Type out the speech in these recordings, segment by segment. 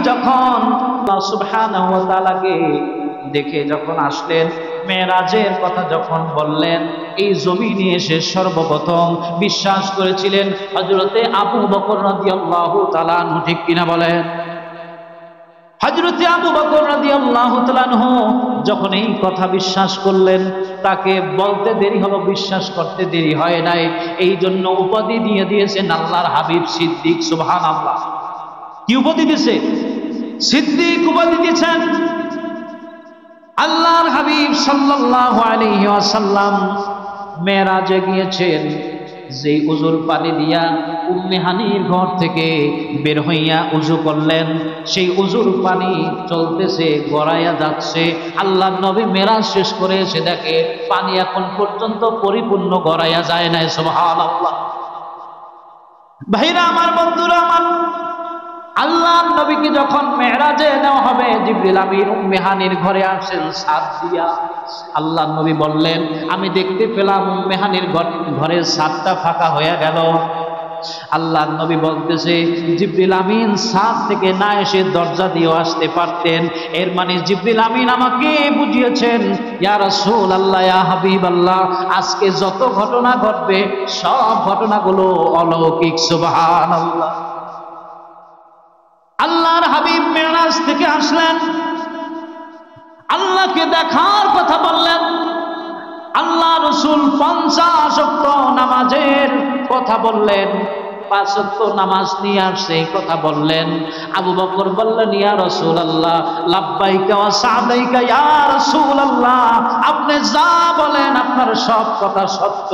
যখন আল্লাহ সুবহানাহু ওয়া তাআলাকে দেখে যখন আসলেন, মেরাজের কথা যখন বললেন, এই জমিনে এসে সর্বপ্রথম বিশ্বাস করেছিলেন হযরতে আবু বকর রাদিয়াল্লাহু তাআলা আনহু। ঠিক কিনা বলেন? হযরতে আবু বকর রাদিয়াল্লাহু তাআলা আনহু যখন এই কথা বিশ্বাস করলেন, তাকে বলতে দেরি হলো, বিশ্বাস করতে দেরি হয় নাই। এই জন্য উপাধি দিয়ে দিয়েছেন আল্লাহর হাবিব সিদ্দিক। সুবহানাল্লাহ। কি উপাধি দিয়েছে? সিদ্দিক উপাধি দিয়েছেন। আল্লাহর হাবিব সাল্লাল্লাহু আলাইহি ওয়াসাল্লাম মেরাজে গিয়েছেন, যে উজুর পানি দিয়া উম্মে হানির ঘর থেকে বের হইয়া উজু করলেন, সেই উজুর পানি চলতেছে, গড়াইয়া যাচ্ছে। আল্লাহর নবী মেরাজ শেষ করে এসে দেখে পানি এখন পর্যন্ত পরিপূর্ণ গড়াইয়া যায় নাই। সুবহানাল্লাহ। ভাইরা আমার, বন্ধুরা আমার, আল্লাহর নবীকে যখন মেরাজে নেওয়া হবে, জিবরিল আমিন উম্মে হানির ঘরে আসেন ছাদ দিয়া। আল্লাহর নবী বললেন, আমি দেখতে পেলাম উম্মে হানির ঘরের ছাদটা ফাঁকা হয়ে গেল। আল্লাহর নবী বলতেছে, জিবরিল আমিন ছাদ থেকে না এসে দরজা দিয়ে আসতে পারতেন। এর মানে জিবরিল আমিন আমাকে বুঝিয়েছেন, ইয়া রাসূলুল্লাহ, ইয়া হাবিবাল্লাহ, আজকে যত ঘটনা ঘটবে সব ঘটনাগুলো অলৌকিক। সুবহানাল্লাহ। আল্লাহর হাবিব মেরাজ থেকে আসলেন, আল্লাহকে দেখার কথা বললেন। আল্লাহ রাসূল 50 ওয়াক্ত নামাজের কথা বললেন, 5 ওয়াক্ত নামাজ নিয়ে আসছে এই কথা বললেন। আবু বকর বললেন, ইয়া রাসূলুল্লাহ, লাব্বাইকা ওয়া সাদাইকা, ইয়া রাসূলুল্লাহ, আপনি যা বলেন আপনার সব কথা সত্য,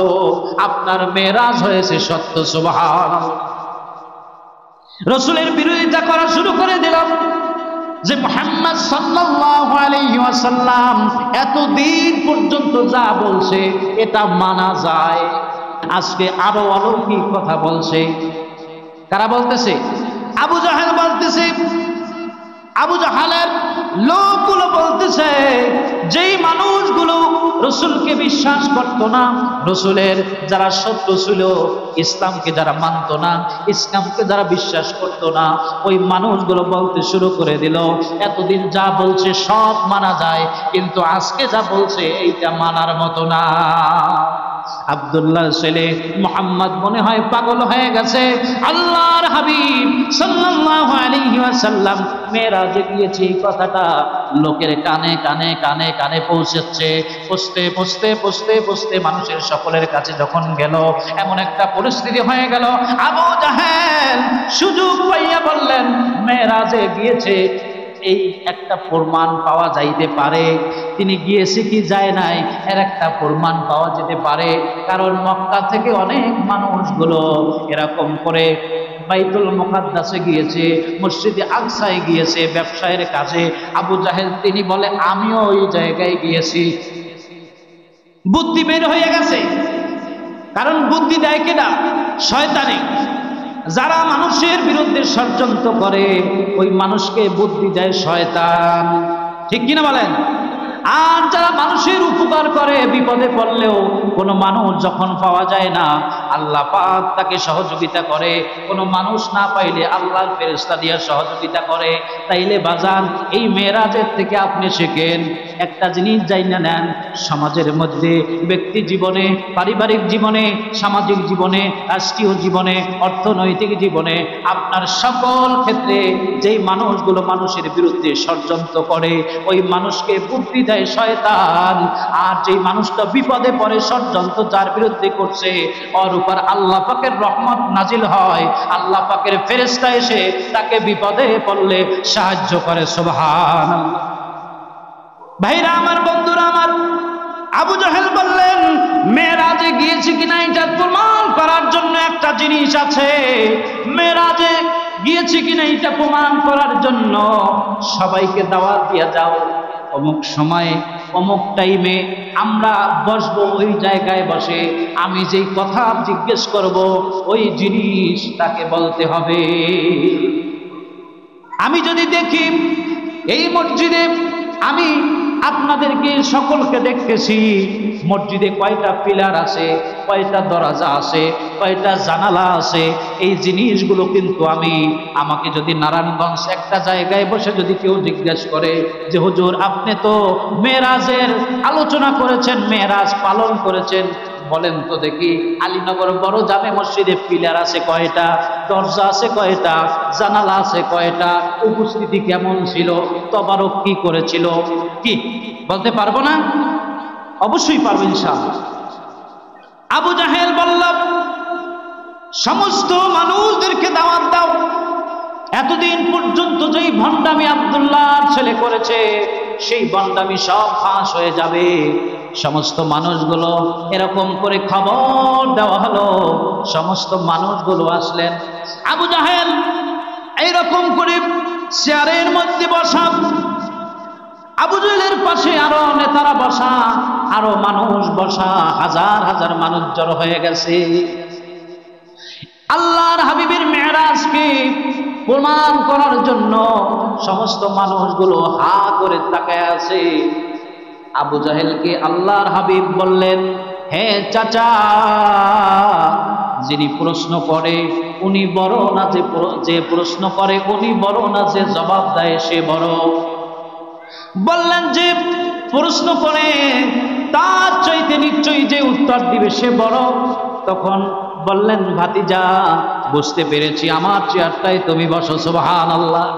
আপনার মেরাজ হয়েছে সত্য। সুবহানাল্লাহ। রাসূলের বিরোধিতা করা শুরু করে দিলাম যে মুহাম্মদ সাল্লাল্লাহু আলাইহি ওয়াসাল্লাম এতদিন পর্যন্ত যা বলছে এটা মানা যায়, আজকে আরো অলৌকিক কথা বলছে। কারা বলতেছে? আবু জাহেল বলতেছে। আবু জাহেলের লোকগুলো বলতেছে, যেই মানুষগুলো রসুলকে বিশ্বাস করতো না, রসুলের যারা শত্রু ছিল, ইসলামকে যারা মানত না, ইসলামকে যারা বিশ্বাস করতো না, ওই মানুষগুলো বলতে শুরু করে দিল, এতদিন যা বলছে সব মানা যায়, কিন্তু আজকে যা বলছে এইটা মানার মতো না। আব্দুল্লাহ ছেলে মুহাম্মদ মনে হয় পাগল হয়ে গেছে। আল্লাহর হাবিব সাল্লাল্লাহু আলাইহি ওয়াসাল্লাম মেরাজে গিয়েছে, এই কথাটা লোকের কানে কানে কানে কানে পৌঁছেছে। পৌঁছতে পৌঁছতে পৌঁছতে পৌঁছতে মানুষের সকলের কাছে যখন গেল, এমন একটা পরিস্থিতি হয়ে গেল, আবু জাহেল সুযোগ পাইয়া বললেন, মেরাজে গিয়েছে, এই একটা প্রমাণ পাওয়া যাইতে পারে তিনি গিয়েছে কি যায় নাই, এর একটা প্রমাণ পাওয়া যেতে পারে। কারণ মক্কা থেকে অনেক মানুষগুলো এরকম করে বাইতুল মুকাদ্দাসে গিয়েছে, মসজিদে আকসায় গিয়েছে ব্যবসায়ের কাজে। আবু জাহেল তিনি বলে, আমিও ওই জায়গায় গিয়েছি। বুদ্ধি বের হয়ে গেছে। কারণ বুদ্ধি দেয় কেডা? শয়তানে। যারা মানুষের বিরুদ্ধে ষড়যন্ত্র করে ওই মানুষকে বুদ্ধি দেয় শয়তান। ঠিক কিনা বলেন? আর যারা মানুষের উপকার করে, বিপদে পড়লেও কোনো মানুষ যখন পাওয়া যায় না, আল্লাহ পাক তাকে সহযোগিতা করে। কোনো মানুষ না পাইলে আল্লাহর ফেরেশতা দিয়ে সহযোগিতা করে। তাইলে বাজান, এই মেরাজের থেকে আপনি শিখেন একটা জিনিস জাইনা নেন, সমাজের মধ্যে, ব্যক্তি জীবনে, পারিবারিক জীবনে, সামাজিক জীবনে, রাষ্ট্রীয় জীবনে, অর্থনৈতিক জীবনে, আপনার সকল ক্ষেত্রে যেই মানুষগুলো মানুষের বিরুদ্ধে ষড়যন্ত্র করে ওই মানুষকে বুদ্ধি দেয় শয়তান। আর যেই মানুষটা বিপদে পড়ে ষড়যন্ত্র যার বিরুদ্ধে করছে, ওর উপর আল্লাহ পাকের রহমত নাজিল হয়, আল্লাহ পাকের ফেরেশতা এসে তাকে বিপদে পড়লে সাহায্য করে। সুবহানাল্লাহ। ভাইরা আমার, বন্ধুরা আমার, আবু জাহেল বললেন, মেরাজে গিয়েছে কিনা এটা প্রমাণ করার জন্য একটা জিনিস আছে। মেরাজে গিয়েছে কিনা এটা প্রমাণ করার জন্য সবাইকে দাওয়াত দিয়ে যাও, অমুক সময়ে অমুক টাইমে আমরা বসবো, ওই জায়গায় বসে আমি যেই কথা জিজ্ঞেস করব ওই জিনিস তাকে বলতে হবে। আমি যদি দেখি এই মসজিদে আমি আপনাদেরকে সকলকে দেখতেছি মসজিদে কয়টা পিলার আছে, কয়টা দরজা আছে, কয়টা জানালা আছে, এই জিনিসগুলো কিন্তু আমাকে যদি নারায়ণগঞ্জ একটা জায়গায় বসে যদি কেউ জিজ্ঞেস করে যে হুজুর আপনি তো মেরাজের আলোচনা করেছেন, মেরাজ পালন করেছেন, বলেন তো দেখি আলীনগর বড় জামে মসজিদে পিলার আছে কয়টা, দরজা আছে কয়টা, জানালা আছে কয়টা, উপস্থিতি কেমন ছিল, তবারক কি করেছিল, কি বলতে পারবো না? অবশ্যই পারবো ইনশাআল্লাহ। আবু জাহেল বলল, সমস্ত মানুষদেরকে দাওয়াত দাও, এতদিন পর্যন্ত যেই ভণ্ডামি আব্দুল্লাহর ছেলে করেছে সেই ভণ্ডামি সব ফাঁস হয়ে যাবে। সমস্ত মানুষগুলো এরকম করে খবর দেওয়া হলো, সমস্ত মানুষগুলো আসলেন। আবু জাহেল এইরকম করে চেয়ারের মধ্যে বসা, আবু জাহেলের পাশে আরো নেতারা বসা, আরো মানুষ বসা, হাজার হাজার মানুষ জড়ো হয়ে গেছে। আল্লাহর হাবিবের মেরাজকে প্রমাণ করার জন্য সমস্ত মানুষগুলো হা করে তাকায় আছে। আবু জাহেলকে আল্লাহর হাবিব বললেন, হে চাচা, যিনি প্রশ্ন করে উনি বড় না যে প্রশ্ন করে উনি বড় না যে জবাব দেয় সে বড়? বললেন যে প্রশ্ন করে তার চাইতে নিশ্চয়ই যে উত্তর দিবে সে বড়। তখন বললেন, ভাতিজা বুঝতে পেরেছি, আমার চেয়ারটাই তুমি বসো। সুবহানাল্লাহ।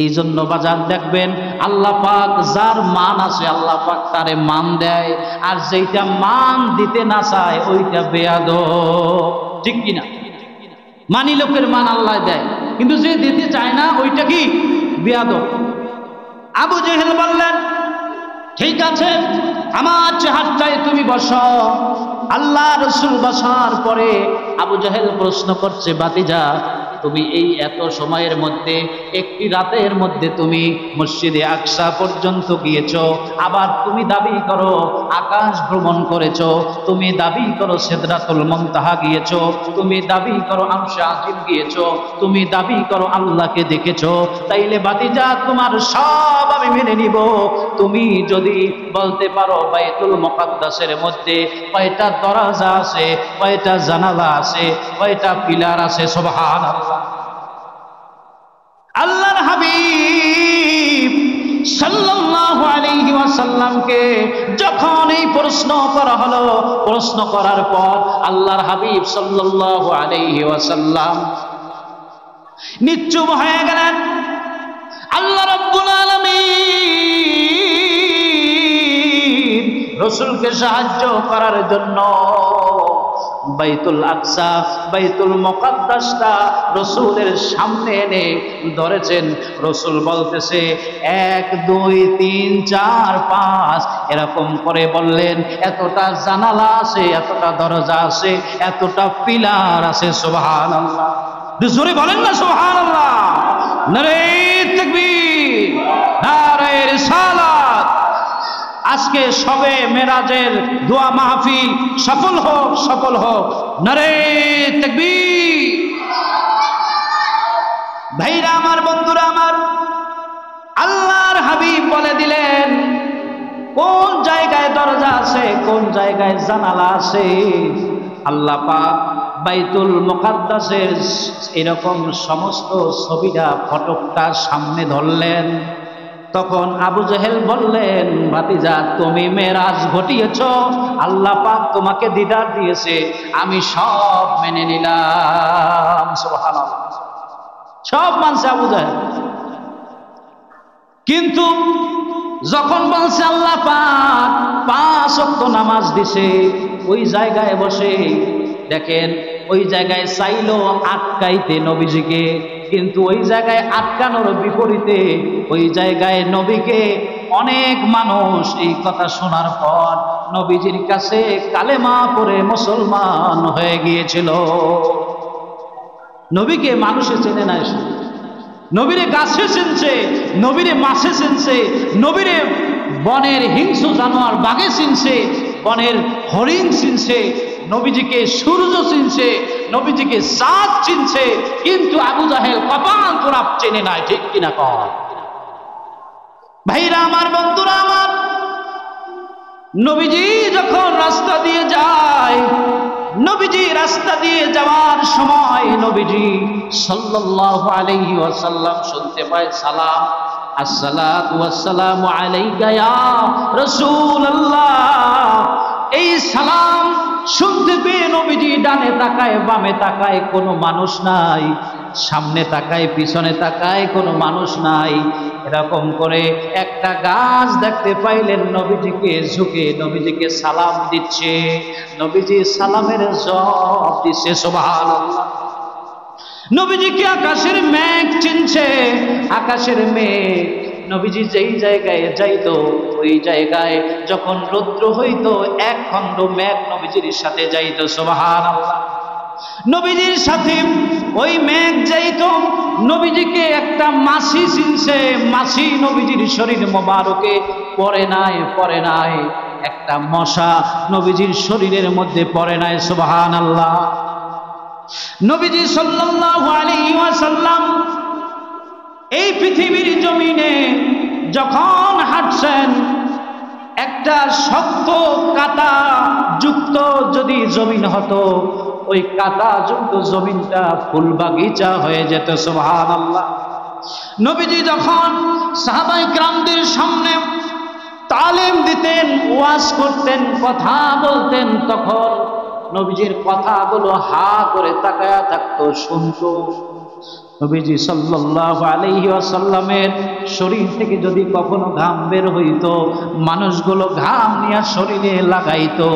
এই জন্য বাজার দেখবেন আল্লাহ পাক যার মান আছে আল্লাহ পাক তারে মান দেয়, আর যেটা মান দিতে না চায় ওইটা বেয়াদব। ঠিক কিনা? মানি লোকের মান আল্লাহ দেয়, কিন্তু যে দিতে চায় না ওইটা কি? বেয়াদব। আবু জেহেল বললেন, ঠিক আছে, আমার চেহারটায় তুমি বসো। আল্লাহ রসুল বসার পরে আবু জাহেল প্রশ্ন করছে, ভাতিজা তুমি এই এত সময়ের মধ্যে, একটি রাতের মধ্যে তুমি মসজিদে আকসা পর্যন্ত গিয়েছো, আবার তুমি দাবি করো আকাশ ভ্রমণ করেছো, তুমি দাবি করো সিদরাতুল মুনতাহা গিয়েছো, তুমি দাবি করো আরশে আজিম গিয়েছো, তুমি দাবি করো আল্লাহকে দেখেছো, তাইলে ভাতিজা তোমার সব আমি মেনে নিব, তুমি যদি বলতে পারো বাইতুল মুকাদ্দাসের মধ্যে কয়টা দরজা আছে, কয়টা জানালা আছে, কয়টা পিলার আছে। সুবহানাল্লাহ। আল্লাহর হাবিব সাল্লাল্লাহু আলাইহি ওয়াসাল্লামকে যখন এই প্রশ্ন করা হলো, প্রশ্ন করার পর আল্লাহর হাবিব সাল্লাল্লাহু আলাইহি ওয়াসাল্লাম নিশ্চুপ হয়ে গেলেন। আল্লাহ রাব্বুল আলামিন রাসূলকে সাহায্য করার জন্য বাইতুল আকসা, বাইতুল মুকাদ্দাসটা রাসূলের সামনে এনে ধরেছেন। রাসূল বলতেছে 1 2 3 4 5 এরকম করে বললেন, এতটা জানালা আছে, এতটা দরজা আছে, এতটা পিলার আছে। সুবহানাল্লাহ। জোরে বলেন না সুবহানাল্লাহ। নারে তাকবীর, নারে রিসালাত। আজকে সবে মেরাজের দোয়া মাহফিল সফল হোক, সফল হোক। নারে তাকবীর। ভাইরা আমার, বন্ধুরা আমার, আল্লাহর হাবিব বলে দিলেন কোন জায়গায় দরজা আছে, কোন জায়গায় জানালা আছে। আল্লাহ পাক বাইতুল মুকাদ্দাসের এরকম সমস্ত ছবিটা, ফটোটা সামনে ধরলেন। তখন আবু জাহেল বললেন, ভাতিজা তুমি মেরাজ ঘটিয়েছ, আল্লাহ পাক তোমাকে দিদার দিয়েছে, আমি সব মেনে নিলাম। সুবহানাল্লাহ। সব মানছে আবু জাহেল, কিন্তু যখন বলছে আল্লাহ পাক 5 ওয়াক্ত নামাজ দিছে, ওই জায়গায় বসে দেখেন ওই জায়গায় চাইলো আটকাইতে নবীজিকে, কিন্তু ওই জায়গায় আটকানোর বিপরীতে ওই জায়গায় নবীকে অনেক মানুষ এই কথা শোনার পর নবীজির কাছে কালেমা পড়ে মুসলমান হয়ে গিয়েছিল। নবীকে মানুষে চেনে না, নবীরে গাছে চিনছে, নবীরে মাছে চিনছে, নবীরে বনের হিংস্র জানোয়ার বাঘে চিনছে, বনের হরিণ চিনছে, নবীজিকে সূর্য চিনছে, নবীজিকে চাঁদ চিনছে, কিন্তু আবু জাহেল কপাল তোরা চেনে নাই। ঠিক কিনা কর? ভাইরা আমার, বন্ধুরা আমার, নবীজি যখন রাস্তা দিয়ে যায়, নবীজি রাস্তা দিয়ে যাওয়ার সময় নবীজি সাল্লাল্লাহু আলাইহি ওয়াসাল্লাম শুনতে পায় সালাম, আসসালাতু ওয়াসসালামু আলাইকা ইয়া রাসূলুল্লাহ। এই সালাম শুনতে পেয়ে নবীজি ডানে তাকায়, বামে তাকায়, কোনো মানুষ নাই, সামনে তাকায়, পিছনে তাকায়, কোনো মানুষ নাই। এরকম করে একটা গাছ দেখতে পাইলেন, নবীজিকে ঝুঁকে নবীজিকে সালাম দিচ্ছে। নবীজি সালামের জবাব দিচ্ছে, সুবহানাল্লাহ। নবীজিকে আকাশের মেঘ চিনছে, আকাশের মেঘ। নবীজি যেই জায়গায় যাইতো, ওই জায়গায় যখন রৌদ্র হইতো, এক খণ্ড মেঘ নবীজির সাথে যাইতো, সুবহানাল্লাহ। নবীজির সাথে ওই মেঘ যাইতো। নবীজিকে একটা মাছি চিনছে, মাছি নবীজির শরীর মোবারকে পড়ে নাই, একটা মশা নবীজির শরীরের মধ্যে পড়ে নাই, সুবহানাল্লাহ। নবীজি সাল্লাল্লাহু আলাইহি ওয়াসাল্লাম এই পৃথিবীর জমিনে যখন হাঁটছেন, একটা শক্ত কাঁটা যুক্ত যদি জমিন হতো, ওই কাঁটা যুক্ত জমিনটা ফুল বাগিচা হয়ে যেত, সুবহানাল্লাহ। নবীজি যখন সাহাবায়ে কেরামদের সামনে তালিম দিতেন, ওয়াজ করতেন, কথা বলতেন, তখন নবীজির কথাগুলো হা করে তাকায়া থাকতো, শুনতো। নবীজি সাল্লাল্লাহু আলাইহি ওয়াসাল্লামের শরীর থেকে যদি কখনো ঘাম বের হইতো, মানুষগুলো ঘাম নিয়ে শরীরে লাগাইতো।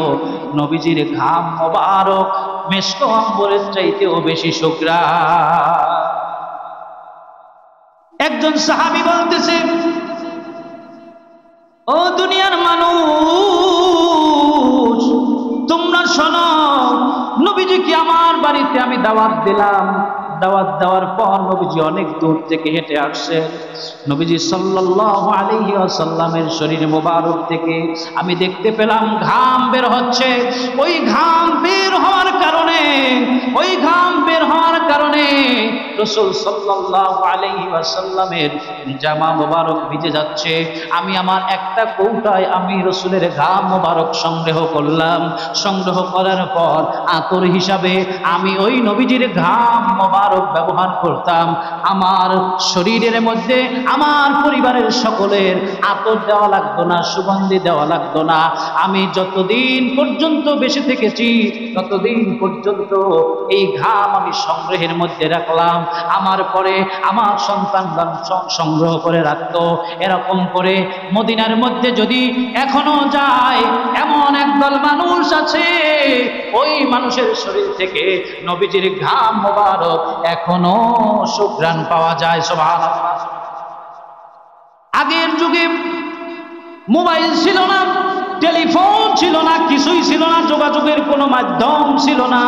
নবীজির ঘাম মোবারক মেশক আম্বরের চাইতেও বেশি সুঘ্রাণ। একজন সাহাবী বলতেছে, ও দুনিয়ার মানুষ, তোমরা শোনো, নবীজিকে আমার বাড়িতে আমি দাওয়াত দিলাম। দাওয়াত দেওয়ার পর নবীজি অনেক দূর থেকে হেঁটে আসছেন। নবীজি সাল্লাল্লাহু আলাইহি ওয়াসাল্লামের শরীর মোবারক থেকে আমি দেখতে পেলাম ঘাম বের হচ্ছে। ওই ঘাম বের হওয়ার কারণে রাসূল সাল্লাল্লাহু আলাইহি ওয়াসাল্লামের জামা মোবারক ভিজে যাচ্ছে। আমি আমার একটা কৌটায় আমি রাসূলের ঘাম মোবারক সংগ্রহ করলাম। সংগ্রহ করার পর আতর হিসাবে আমি ওই নবীজির ঘাম মোবারক ব্যবহার করতাম। আমার শরীরের মধ্যে আমার পরিবারের সকলের আতর দেওয়া লাগতো না, সুগন্ধি দেওয়া লাগতো না। আমি যতদিন পর্যন্ত বেঁচে থেকেছি, ততদিন পর্যন্ত এই ঘাম আমি সংগ্রহের মধ্যে রাখলাম। আমার পরে আমার সন্তানগণ সংগ্রহ করে রাখতো। এরকম করে মদিনার মধ্যে যদি এখনো যায়, এমন একদল মানুষ আছে, ওই মানুষের শরীর থেকে নবীজির ঘাম মোবারক এখনো সুঘ্রাণ পাওয়া যায়, সুবহানাল্লাহ। আগের যুগে মোবাইল ছিল না, টেলিফোন ছিল না, কিছুই ছিল না, যোগাযোগের কোনো মাধ্যম ছিল না।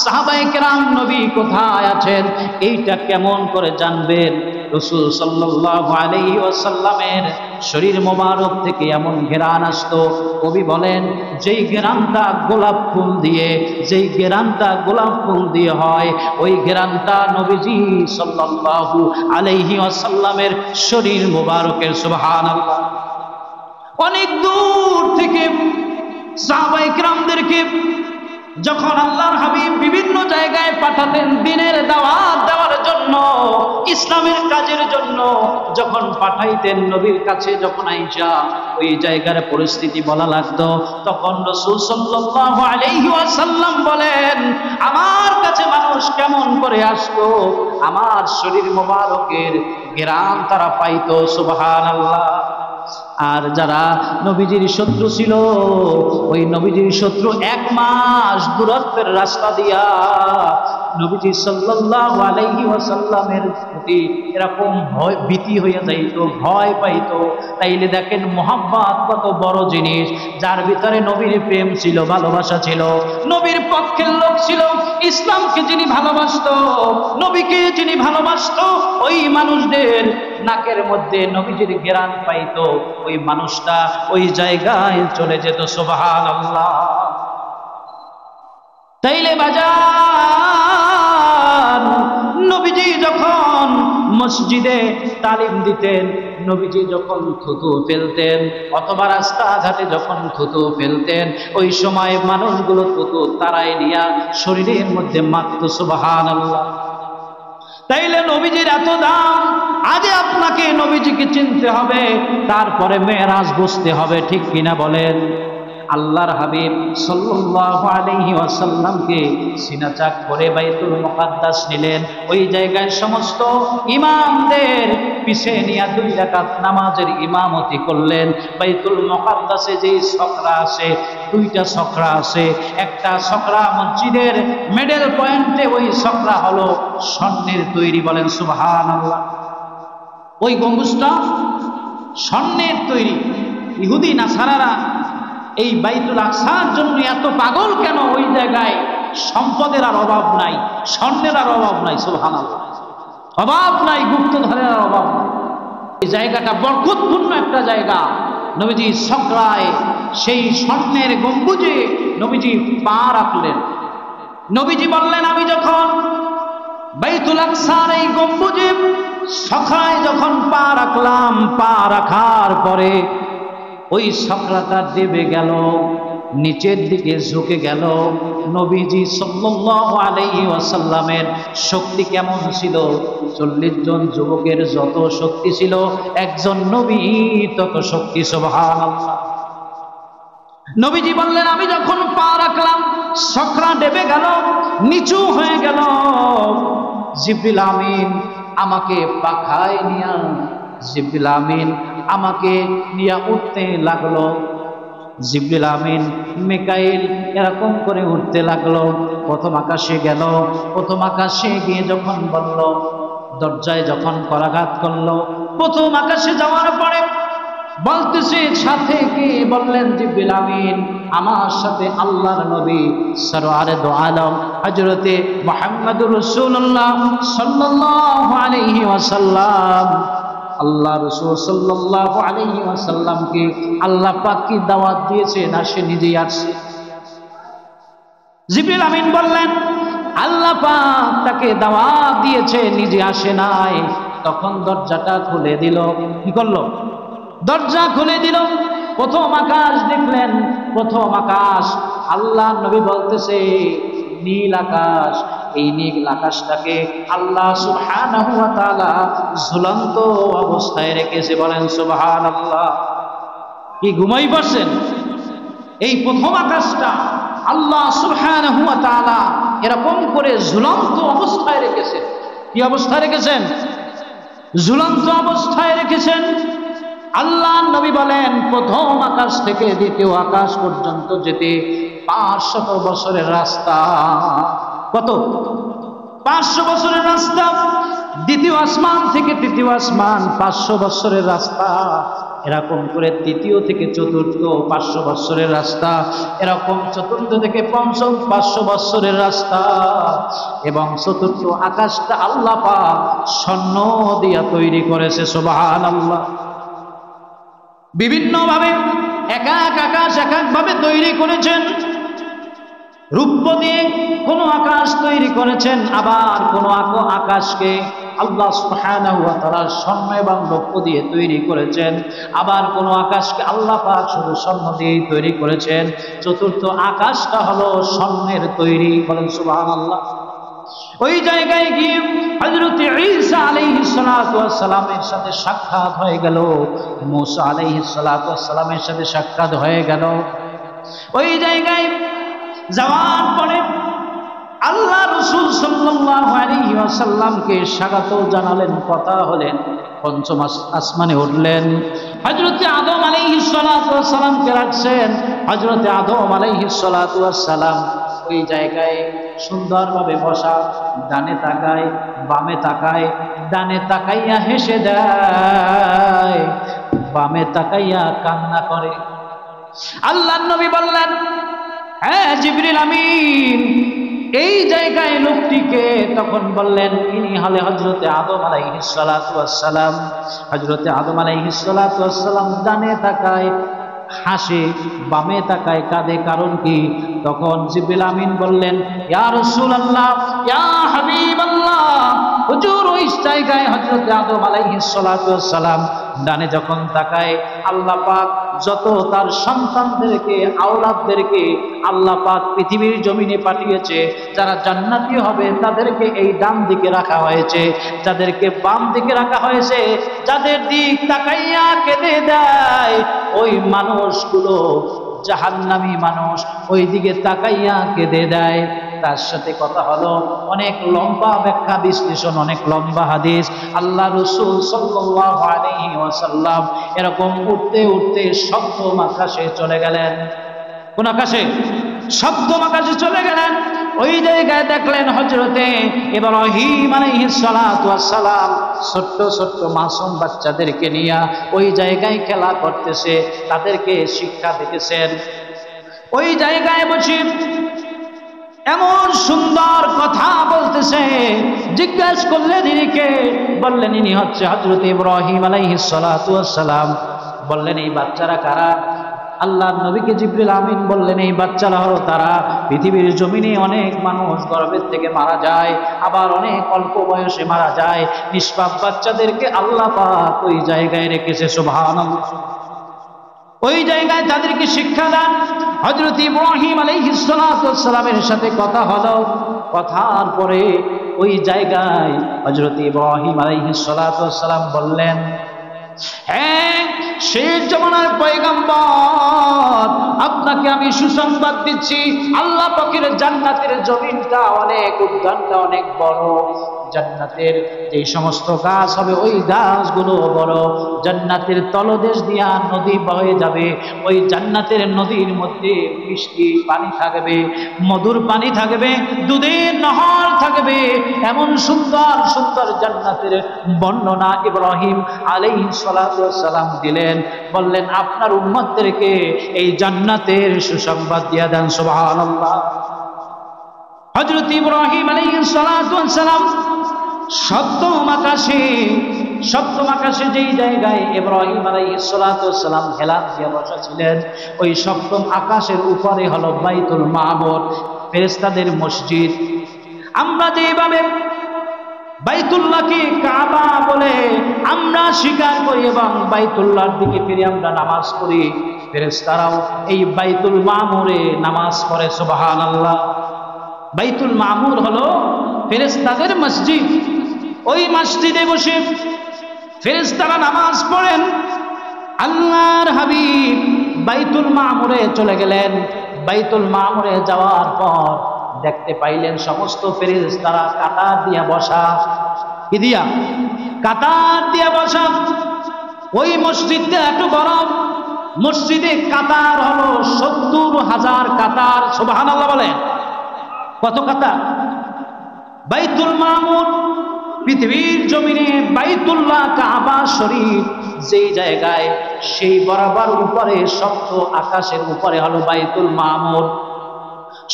সাহাবায়ে কেরাম নবী কোথায় আছেন এইটা কেমন করে জানবেন? রাসূল সাল্লাল্লাহু আলাইহি ওয়াসাল্লামের শরীর মোবারক থেকে এমন ঘেরান আসতো, কবি বলেন যেই ঘেরানটা গোলাপ ফুল দিয়ে হয়, ওই ঘেরানটা নবীজি সাল্লাল্লাহু আলাইহি ওয়াসাল্লামের শরীর মোবারকের, সুবহানাল্লাহ। অনেক দূর থেকে সাহাবায়ে কেরামদেরকে যখন আল্লাহর হাবিব বিভিন্ন জায়গায় পাঠাতেন দ্বীনের দাওয়াত দেওয়ার জন্য, ইসলামের কাজের জন্য যখন পাঠাইতেন, নবীর কাছে যখন আইসা ওই জায়গার পরিস্থিতি বলা লাগতো, তখন রাসূল সাল্লাল্লাহু আলাইহি ওয়াসাল্লাম বলেন, আমার কাছে মানুষ কেমন করে আসতো, আমার শরীর মোবারকের ঘ্রাণ তারা পাইতো, সুবহানাল্লাহ। আর যারা নবীজির শত্রু ছিল, ওই নবীজির শত্রু 1 মাস দূরত্বের রাস্তা দিয়া নবীজি সাল্লাল্লাহু আলাইহি ওয়াসাল্লামের প্রতি এরকম ভীতি হয়ে যাইতো, ভয় পাইতো। তাইলে দেখেন মুহাব্বত কত বড় জিনিস। যার ভিতরে নবীর প্রেম ছিল, ভালোবাসা ছিল, নবীর পক্ষের লোক ছিল, ইসলামকে যিনি ভালোবাসতো, নবীকে যিনি ভালোবাসতো, ওই মানুষদের নাকের মধ্যে নবীজির ঘ্রাণ পাইতো, ওই মানুষটা ওই জায়গায় চলে যেত, সুবহানাল্লাহ। তাইলে বাজার নবীজি যখন মসজিদে তালিম দিতেন, নবীজি যখন থুতু ফেলতেন অথবা রাস্তাঘাটে যখন থুতু ফেলতেন ওই সময় মানুষগুলো থুতু তারাই নিয়া শরীরের মধ্যে মারত। সুবহানাল্লাহ। তাইলে নবীজির এত দাম, আগে আপনাকে নবীজিকে চিনতে হবে, তারপরে মেরাজ বুঝতে হবে, ঠিক কিনা বলেন? আল্লাহর হাবিব সাল্লাল্লাহু আলাইহি ওয়াসাল্লামকে সিনাচাক করে বাইতুল মুকাদ্দাস নিলেন। ওই জায়গায় সমস্ত ইমামদের পিছে নিয়ে 2 রাকাত নামাজের ইমামতি করলেন। বাইতুল মুকাদ্দাসে যে ছকরা আছে, 2টা ছকরা আছে। একটা ছকরা মসজিদের মিডল পয়েন্টে, ওই ছকরা হলো স্বর্ণের তৈরি, বলেন সুবহানাল্লাহ। ওই গম্বুজটা স্বর্ণের তৈরি। ইহুদি নাসারারা এই বাইতুল আকসার জন্য এত পাগল কেন? ওই জায়গায় সম্পদের আর অভাব নাই, স্বর্ণের আর অভাব নাই, সুবহানাল্লাহ, অভাব নাই, গুপ্তধনের আর অভাব নাই। এই জায়গাটা বরকতপূর্ণ একটা জায়গা। নবীজি ছকরায় সেই স্বর্ণের গম্বুজে নবীজি পা রাখলেন। নবীজি বললেন, আমি যখন বাইতুল আকসার এই গম্বুজে ছকরায় যখন পা রাখলাম, পা রাখার পরে ওই ছকরাটা দেবে গেল, নিচের দিকে ঝুঁকে গেল। নবীজি সাল্লাল্লাহু আলাইহি ওয়াসাল্লামের শক্তি কেমন ছিল? 40 জন যুবকের যত শক্তি ছিল, একজন নবী তত শক্তি। সুবহানাল্লাহ। নবীজি বললেন, আমি যখন পা রাখলাম ছকরা দেবে গেল, নিচু হয়ে গেল। জিবরিল আমিন আমাকে পাখায় নিয়া, জিবরিল আমিন আমাকে নিয়ে উঠতে লাগলো। জিবরিল আমিন, মিকাইল এরকম করে উঠতে লাগলো। প্রথম আকাশে গেল। প্রথম আকাশে গিয়ে যখন বলল, দরজায় যখন করাঘাত করলো, প্রথম আকাশে যাওয়ার পরে বলতেছে, সাথে কি বললেন জিবরিল আমিন, আমার সাথে আল্লাহর নবী সরওয়ারে দো আলম হযরতে মুহাম্মদুর রাসূলুল্লাহ সাল্লাল্লাহু আলাইহি ওয়াসাল্লাম, আল্লাহ রাসূল সাল্লাল্লাহু আলাইহি ওয়াসাল্লামকে আল্লাহ পাক কি দাওয়াত দিয়েছে না সে নিজেই আসছে? জিবরিল আমিন বললেন, আল্লাহ পাক তাকে দাওয়াত দিয়েছে, নিজে আসে নাই। তখন দরজাটা খুলে দিল। কি করলো? দরজা খুলে দিল। প্রথম আকাশ দেখলেন। প্রথম আকাশ, আল্লাহ নবী বলতেছে নীল আকাশ। এই নীল আকাশটাকে আল্লাহ সুবহানাহু ওয়া তাআলা ঝুলন্ত অবস্থায় রেখেছে, বলেন সুবহানাল্লাহ। কি ঘুমাই পড়ছেন? এই প্রথম আকাশটা আল্লাহ সুবহানাহু ওয়া তাআলা এরকম করে ঝুলন্ত অবস্থায় রেখেছেন। কি অবস্থায় রেখেছেন? ঝুলন্ত অবস্থায় রেখেছেন। আল্লাহ নবী বলেন, প্রথম আকাশ থেকে দ্বিতীয় আকাশ পর্যন্ত যেতে 500 বছরের রাস্তা। কত? 500 বছরের রাস্তা। দ্বিতীয় আসমান থেকে তৃতীয় আসমান 500 বছরের রাস্তা। এরকম করে তৃতীয় থেকে চতুর্থ 500 বছরের রাস্তা। এরকম চতুর্থ থেকে পঞ্চম 500 বছরের রাস্তা। এবং চতুর্থ আকাশটা আল্লাহ পাক স্বর্ণ দিয়া তৈরি করেছে। সুবহানাল্লাহ। বিভিন্নভাবে এক এক আকাশ এক একভাবে তৈরি করেছেন। রূপ্য দিয়ে কোন আকাশ তৈরি করেছেন, আবার কোন আকাশকে আল্লাহ সুবহানাহু ওয়া তাআলা স্বর্ণ এবং রৌপ্য দিয়ে তৈরি করেছেন। আবার কোন আকাশকে আল্লাহ পাক শুধু স্বর্ণ দিয়ে তৈরি করেছেন। চতুর্থ আকাশটা হলো স্বর্ণের তৈরি, বলেন সুবহানাল্লাহ। ওই জায়গায় গিয়ে হযরত ঈসা আলাইহিস সালাতু ওয়াস সালামের সাথে সাক্ষাৎ হয়ে গেল। মুসা আলাইহিস সালাতু ওয়াস সালামের সাথে সাক্ষাৎ হয়ে গেল। ওই জায়গায় যাওয়ার পরে আল্লাহ রাসূল সাল্লাল্লাহু আলাইহি ওয়াসাল্লামকে স্বাগত জানালেন, কথা হলেন। পঞ্চম আসমানে উঠলেন। হযরত আদম আলাইহিস সালাতু ওয়াস সালামকে রাখছেন। হযরত আদম আলাইহিস সালাতু ওয়াস সালাম ওই জায়গায় সুন্দরভাবে বসা, ডানে তাকায় বামে তাকায়, ডানে তাকাইয়া হেসে দেয়, বামে তাকাইয়া কান্না করে। আল্লাহর নবী বললেন, হ্যাঁ জিবরিল আমিন, এই জায়গায় লোকটিকে। তখন বললেন, ইনি হলে হযরতে আদম আলাইহিস সালাতু ওয়াস সালাম। হযরতে আদম আলাইহিস সালাতু ওয়াস সালাম ডানে তাকায় হাসে, বামে তাকায় কাঁদে, কারণ কি? তখন জিবরিল আমিন বললেন, ইয়া রাসূলুল্লাহ, ইয়া হাবিবাল্লাহ, হুজুর ওই জায়গায় হযরত আদম আলাইহিস সালাতু ওয়াস সালাম ডানে যখন তাকায়, আল্লাহ পাক যত তার সন্তানদেরকে, আওলাদদেরকে আল্লাহ পাক পৃথিবীর জমিনে পাঠিয়েছে, যারা জান্নাতি হবে তাদেরকে এই ডান দিকে রাখা হয়েছে, যাদেরকে বাম দিকে রাখা হয়েছে। যাদের দিক তাকাইয়া কেঁদে দেয় ওই মানুষগুলো জাহান্নামী মানুষ, ওই দিকে তাকাইয়া কেঁদে দেয়। তার সাথে কথা হলো অনেক লম্বা ব্যাখ্যা বিশ্লেষণ, অনেক লম্বা হাদিস। আল্লাহ রাসূল সাল্লাল্লাহু আলাইহি ওয়াসাল্লাম এরকম উঠতে উঠতে সপ্তম আকাশে চলে গেলেন। কোন আকাশে? সপ্তম আকাশে চলে গেলেন। ওই জায়গায় দেখলেন হযরতে ইব্রাহিম আলাইহিস সালাতু ওয়াস সালাম ছোট্ট ছোট্ট মাসুম বাচ্চাদেরকে নিয়ে ওই জায়গায় খেলা করতেছে, তাদেরকে শিক্ষা দিতেছেন। ওই জায়গায় বসে এমন সুন্দর কথা বলতেছে, জিজ্ঞেস করলেন ইনি কে? বললেন ইনি হচ্ছে হযরত ইব্রাহিম আলাইহিস সালাতু ওয়াস সালাম। বললেন এই বাচ্চারা কারা? আল্লাহর নবীকে জিবরিল আমিন বললেন এই বাচ্চারা হলো তারা, পৃথিবীর জমিনে অনেক মানুষ গর্ভের থেকে মারা যায়, আবার অনেক অল্প বয়সে মারা যায়। নিষ্পাপ বাচ্চাদেরকে আল্লাহ পাক ওই জায়গায় রেখেছে। সুবহানাল্লাহ। ওই জায়গায় তাদেরকে শিক্ষা দেন। হযরত ইব্রাহিম আলাইহিস সালাতু ওয়াস সালামের সাথে কথা হলো। কথার পরে ওই জায়গায় হযরত ইব্রাহিম আলাইহিস সালাতু ওয়াস সালাম বললেন, হ্যাঁ শেষ জামানার পয়গম্বর, আপনাকে আমি সুসংবাদ দিচ্ছি, আল্লাহ পাকের জান্নাতের জমিনটা অনেক, উদ্যানটা অনেক বড়। জান্নাতের যে সমস্ত গাছ হবে ওই গাছগুলো বড়। জান্নাতের তলদেশ দিয়া নদী বয়ে যাবে। ওই জান্নাতের নদীর মধ্যে মিষ্টি পানি থাকবে, মধুর পানি থাকবে, দুধের নহর থাকবে। এমন সুন্দর সুন্দর জান্নাতের বর্ণনা ইব্রাহিম আলাইহিস সালাতু ওয়াস সালাম দিলেন। বললেন আপনার উম্মতদেরকে এই জান্নাতের সুসংবাদ দিয়ে দেন। সুবহানাল্লাহ। হযরত ইব্রাহিম আলাইহিস সালাতু ওয়াস সালাম সপ্তম আকাশে যেই জায়গায় ইব্রাহিম আলাইহিস সালাতু ওয়াস সালাম হেলান দিয়ে বসা ছিলেন, ওই সপ্তম আকাশের উপরে হলো বাইতুল মামুর, ফেরেশতাদের মসজিদ। আমরা যেভাবে বাইতুল্লাহকে কাবা বলে আমরা স্বীকার করি এবং বাইতুল্লাহর দিকে ফিরে আমরা নামাজ পড়ি, ফেরেশতারাও এই বাইতুল মামুরে নামাজ পড়ে। সুবহানাল্লাহ। বাইতুল মামুর হলো ফেরেশতাদের মসজিদ। ওই মসজিদে বসে ফেরেশতারা নামাজ পড়েন। আল্লাহর হাবিব বাইতুল মামুরে চলে গেলেন। বাইতুল মামুরে যাওয়ার পর দেখতে পাইলেন সমস্ত ফেরেশতারা কাতার দিয়া বসা। কি দিয়া? কাতার দিয়া বসা। ওই মসজিদটা এত বড়, মসজিদে কাতার হলো ৭০,০০০ কাতার। সুবহানাল্লাহ বলেন। কত কাতার? বাইতুল মামুর পৃথিবীর জমিনে বাইতুল্লাহ কাবা শরীফ যেই জায়গায়, সেই বরাবর উপরে সপ্ত আকাশের উপরে হলো বাইতুল মামুর।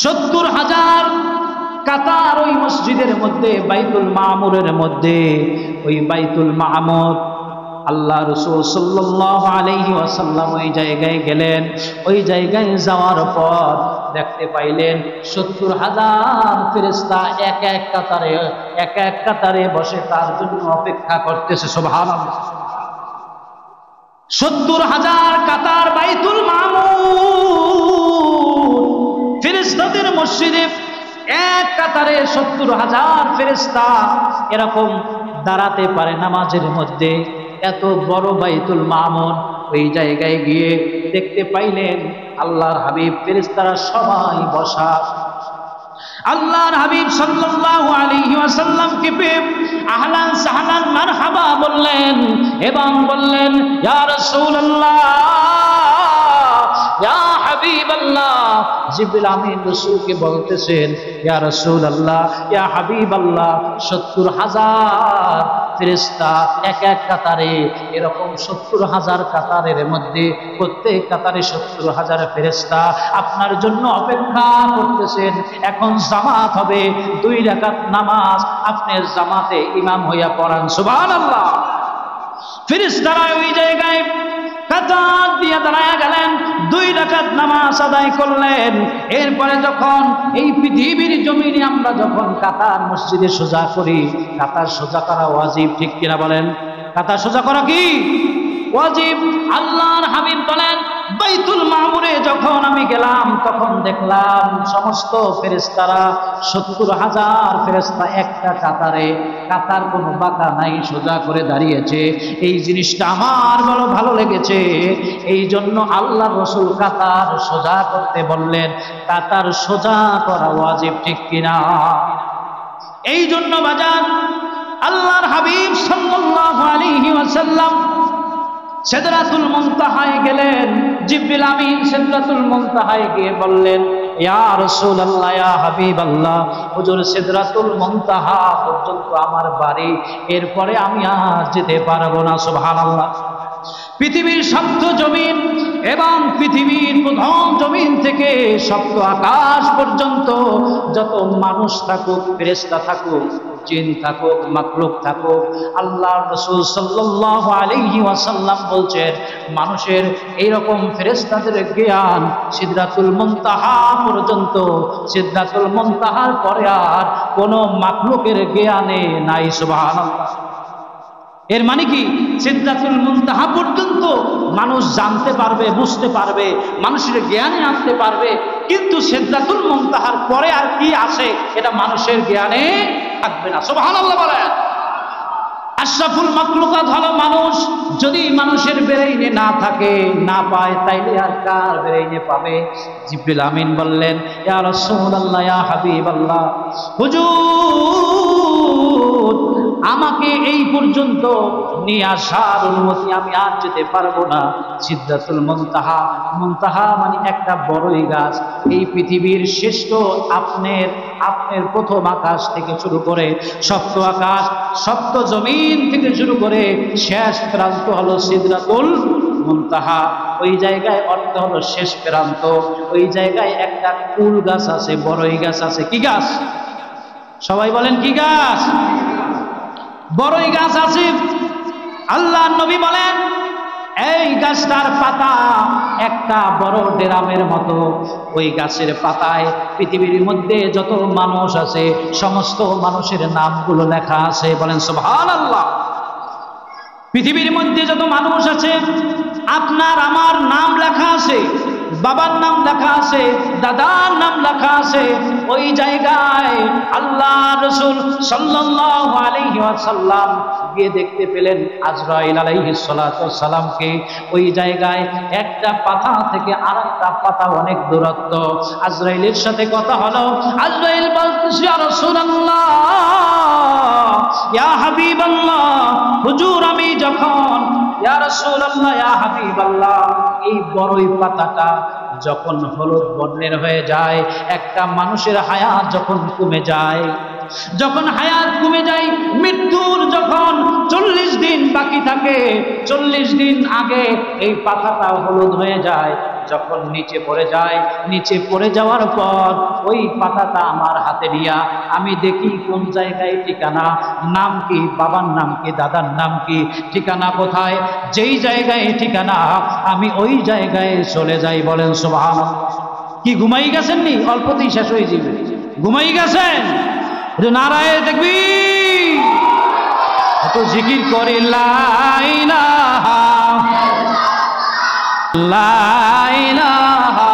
৭০,০০০ কাতার ওই মসজিদের মধ্যে, বাইতুল মামুরের মধ্যে। ওই বাইতুল মামুর আল্লাহ রাসূল সাল্লাল্লাহু আলাইহি ওয়াসাল্লাম ওই জায়গায় গেলেন। ওই জায়গায় যাওয়ার পর দেখতে পাইলেন ৭০,০০০ ফেরেশতা এক এক কাতারে বসে তার জন্য অপেক্ষা করতেছে। সুবহানাল্লাহ। ৭০,০০০ কাতার বাইতুল মামুর ফেরেশতাদের মসজিদে এক কাতারে ৭০,০০০ ফেরেশতা এরকম দাঁড়াতে পারে নামাজের মধ্যে। এত বড় বাইতুল মামুর। ওই জায়গায় গিয়ে দেখতে পাইলেন আল্লাহর হাবিব ফেরেশতারা সবাই বসা। আল্লাহর হাবিব সাল্লাল্লাহু আলাইহি ওয়াসাল্লামকে পেয়ে আহলান সাহলান মারহাবা বললেন এবং বললেন, ইয়া রাসূলুল্লাহ, ইয়া হাবিবাল্লাহ। জিবরিল আমিন রাসূলকে বলতেছেন, ইয়া রাসূলুল্লাহ, ইয়া হাবিবাল্লাহ, ৭০,০০০ ফেরেশতা এক এক কাতারে, এরকম ৭০,০০০ কাতারের মধ্যে প্রত্যেক কাতারে ৭০,০০০ ফেরেশতা আপনার জন্য অপেক্ষা করতেছেন। এখন জামাত হবে, 2 রাকাত নামাজ আপনি জামাতে ইমাম হইয়া পড়ান। সুবহানাল্লাহ। ফেরেশতারা ওই জায়গায় কাতার দিয়ে দাঁড়ায় গেলেন, 2 রাকাত নামাজ আদায় করলেন। এরপরে যখন এই পৃথিবীর জমিনে আমরা যখন কাতার মসজিদে সোজা করি, কাতার সোজা করা ওয়াজিব, ঠিক কিনা বলেন? কাতার সোজা করা কি ওয়াজিব? আল্লাহর হাবিব বলেন, বাইতুল মামুরে যখন আমি গেলাম তখন দেখলাম সমস্ত ফেরেশতারা 70,000 ফেরেশতা একটা কাতারে, কাতার কোনো বাঁকা নাই, সোজা করে দাঁড়িয়েছে। এই জিনিসটা আমার বড় ভালো লেগেছে। এই জন্য আল্লাহ রাসূল কাতার সোজা করতে বললেন। কাতার সোজা করা ওয়াজিব, ঠিক কিনা? এই জন্য বাজার আল্লাহর হাবিব সাল্লাল্লাহু আলাইহি ওয়াসাল্লাম সিদরাতুল মুনতাহায় গেলেন। জিবরিল আমিন সিদরাতুল মুনতাহায় গিয়ে বললেন, ইয়া রাসূলুল্লাহ, ইয়া হাবিবাল্লাহ, হুজুর সিদরাতুল মুনতাহা পর্যন্ত আমার বাড়ি, এরপরে আমি আর যেতে পারবো না। সুবহানাল্লাহ। পৃথিবীর সপ্ত জমিন এবং পৃথিবীর প্রথম জমিন থেকে সপ্ত আকাশ পর্যন্ত যত মানুষ থাকুক, ফেরেশতা থাকুক, জিন থাকুক, মাখলুক থাকুক, আল্লাহর রাসূল সাল্লাল্লাহু আলাইহি ওয়াসাল্লাম বলছেন, মানুষের এইরকম ফেরেশতাদের জ্ঞান সিদরাতুল মুনতাহা পর্যন্ত। সিদরাতুল মুনতাহার পরে আর কোনো মাখলুকের জ্ঞানে নাই। সুবহানাল্লাহ। এর মানে কি? সিদরাতুল মুনতাহা পর্যন্ত মানুষ জানতে পারবে, বুঝতে পারবে, মানুষের জ্ঞানে আনতে পারবে, কিন্তু সিদরাতুল মুনতাহার পরে আর কি আসে এটা মানুষের জ্ঞানে থাকবে না। সুবহানাল্লাহ বলেন। আশরাফুল মাখলুকাত হলো মানুষ। যদি মানুষের ব্রেইনে না থাকে, না পায়, তাইলে আর কার ব্রেইনে পাবে? জিবরিল আমিন বললেন, ইয়া রাসূলুল্লাহ, ইয়া হাবিবাল্লাহ, হুজুর আমাকে এই পর্যন্ত নিয়ে আসার অনুমতি, আমি আর যেতে পারবো না। সিদরাতুল মুনতাহা, মুনতাহা মানে একটা বড়ই গাছ। এই পৃথিবীর শ্রেষ্ঠ আপনার প্রথম আকাশ থেকে শুরু করে সপ্ত আকাশ, সপ্ত জমিন থেকে শুরু করে শেষ প্রান্ত হলো সিদরাতুল মুনতাহা। ওই জায়গায় অর্থ হলো শেষ প্রান্ত। ওই জায়গায় একটা কুল গাছ আছে, বড়ই গাছ আছে। কি গাছ? সবাই বলেন কি গাছ? বড়ই গাছ আছে। আল্লাহ নবী বলেন, এই গাছটার পাতা একটা বড় ডেরামের মতো। ওই গাছের পাতায় পৃথিবীর মধ্যে যত মানুষ আছে সমস্ত মানুষের নামগুলো লেখা আছে। বলেন সুবহানাল্লাহ। পৃথিবীর মধ্যে যত মানুষ আছে আপনার আমার নাম লেখা আছে, বাবার নাম লেখা আছে, দাদার নাম লেখা আছে। ওই জায়গায় আল্লাহ রাসূল সাল্লাল্লাহু আলাইহি ওয়াসাল্লাম গিয়ে দেখতে পেলেন আজরাইল আলাইহিস সালাতু ওয়াস সালামকে। ওই জায়গায় একটা পাতা থেকে আরেকটা পাতা অনেক দূরত্ব। আজরাইলের সাথে কথা হলো। আজরাইল বলতেছে, ইয়া রাসূলুল্লাহ, ইয়া হাবিবাল্লাহ, হুজুর আমি যখন, ইয়া রাসূলুল্লাহ, ইয়া হাবিবাল্লাহ, এই বড়ই পাতাটা যখন হলুদ বর্ণের হয়ে যায়, একটা মানুষের হায়াত যখন কমে যায়, যখন হায়াত কমে যায়, মৃত্যুর যখন 40 দিন বাকি থাকে, 40 দিন আগে এই পাতাটা হলুদ হয়ে যায়, যখন নিচে পড়ে যায়, নিচে পড়ে যাওয়ার পর ওই পাতাটা আমার হাতে নিয়া আমি দেখি কোন জায়গায় ঠিকানা, নাম কি, বাবার নাম কি, দাদার নাম কি, ঠিকানা কোথায়, যেই জায়গায় ঠিকানা আমি ওই জায়গায় চলে যাই। বলেন সুবহানাল্লাহ। কি ঘুমাই গেছেন নি? অল্পতেই শেষ হয়ে যাবে। ঘুমাই গেছেন? নারায়ে তাকবীর। এত জিকির করে লা ইলাহা লা ইলাহা।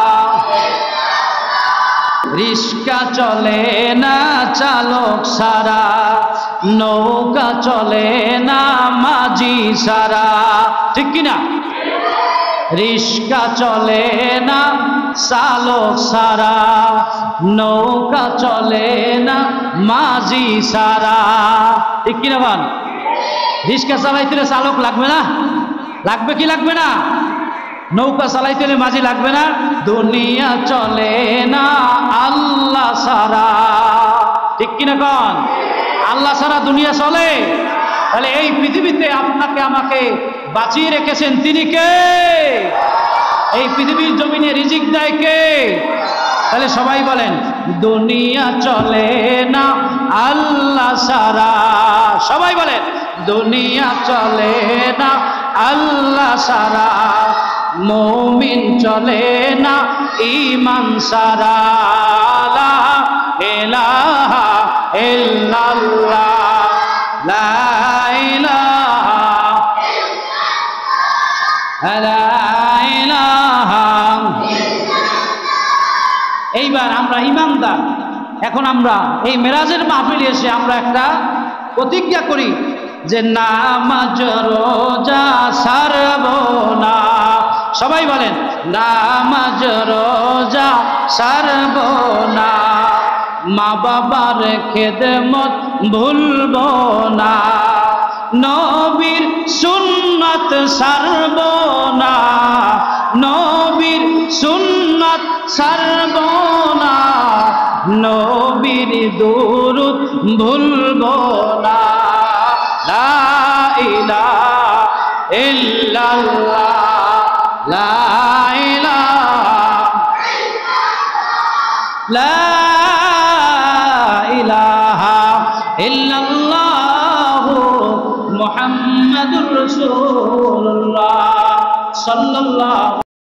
রিস্কা চলে না চালক সারা, নৌকা চলে না মাঝি সারা, ঠিক কিনা? রিস্কা চলে না চালক সারা, নৌকা চলে না মাঝি সারা, ঠিক কিনা বল? রিস্কা চালাইতে চালক লাগবে না? লাগবে কি লাগবে না? নৌকা চালাইতে মাঝি লাগবে না? দুনিয়া চলে না আল্লাহ সারা, ঠিক কিনা কন? আল্লাহ সারা দুনিয়া চলে? তাহলে এই পৃথিবীতে আপনাকে আমাকে বাঁচিয়ে রেখেছেন তিনি কে? এই পৃথিবীর জমিনে রিজিক দেয় কে? তাহলে সবাই বলেন, দুনিয়া চলে না আল্লাহ সারা। সবাই বলেন, দুনিয়া চলে না আল্লাহ সারা, মুমিন চলে না ঈমান সারা। লা ইলাহা ইল্লাল্লাহ, লা ইলাহা ইল্লাল্লাহ। এইবার আমরা ঈমানদার। এখন আমরা এই মেরাজের মাহফিলে এসে আমরা একটা প্রতিজ্ঞা করি যে নামাজ রোজা ছাড়ব না। সবাই বলেন, নামাজ রোজা ছাড়ব না, মা বাবার খেদমত ভুলব না, নবীর সুন্নাত ছাড়ব না, নবীর সুন্নাত ছাড়ব না, নবীর দুরূদ ভুলব না। লা ইলাহা ইল্লাল্লাহ, লা ইলাহা ইল্লাল্লাহ মুহাম্মাদুর রাসূলুল্লাহ সাল্লাল্লাহু